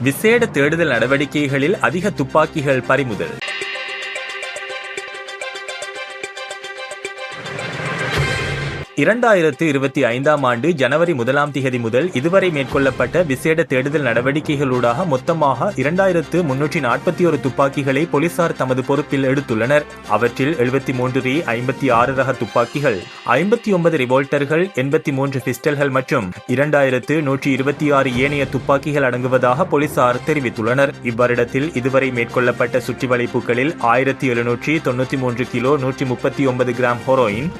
விசேட தேடுதல் நடவடிக்கைகளில் அதிக துப்பாக்கிகள் பறிமுதல். ஆண்டு ஜனவரி 1 முதல் இதுவரை மேற்கொள்ளப்பட்ட விசேட தேடுதல் நடவடிக்கைகளூடாக மொத்தமாக 2341 துப்பாக்கிகளை போலீசார் தமது பொறுப்பில் எடுத்துள்ளனர். அவற்றில் 73 ரக துப்பாக்கிகள், 59 ரிவால்டர்கள், 83 பிஸ்டல்கள் மற்றும் 2126 ஏனைய துப்பாக்கிகள் அடங்குவதாக போலீசார் தெரிவித்துள்ளனர். இவ்வருடத்தில் இதுவரை மேற்கொள்ளப்பட்ட சுற்றிவளைப்புகளில் 1793 kilo 139 gram heroin,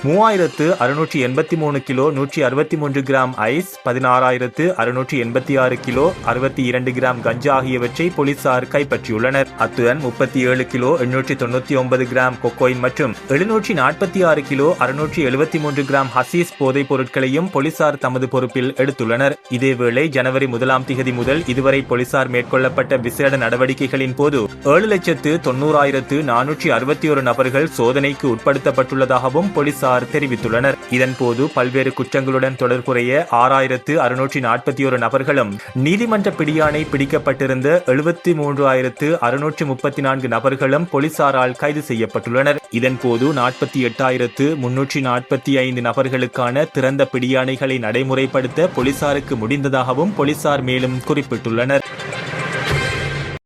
3683 kilo 163 gram ice, 16,686 kilo 62 gram கஞ்சா ஆகியவற்றை போலீசார் கைப்பற்றியுள்ளனர். அத்துடன் 37 கிலோ 899 கிராம் கொக்கோயின் மற்றும் 746 கிலோ 673 கிராம் ஹசீஸ் போதைப் பொருட்களையும் போலீசார் தமது பொறுப்பில் எடுத்துள்ளனர். இதேவேளை ஜனவரி 1 முதல் இதுவரை போலீசார் மேற்கொள்ளப்பட்ட விசேட நடவடிக்கைகளின் போது 7,90,461 நபர்கள் சோதனைக்கு உட்படுத்தப்பட்டுள்ளதாகவும் போலீசார் தெரிவித்துள்ளனர். இதன்போது பல்வேறு குற்றங்களுடன் தொடர்புடைய 6,641 நபர்களும், நீதிமன்ற பிடியாணை பிடிக்கப்பட்டிருந்த 73,634 நபர்களும் போலீசாரால் கைது செய்யப்பட்டுள்ளனர். இதன்போது 48,345 நபர்களுக்கான திறந்த பிடியாணைகளை நடைமுறைப்படுத்த போலீசாருக்கு முடிந்ததாகவும் போலீசார் மேலும் குறிப்பிட்டுள்ளனர்.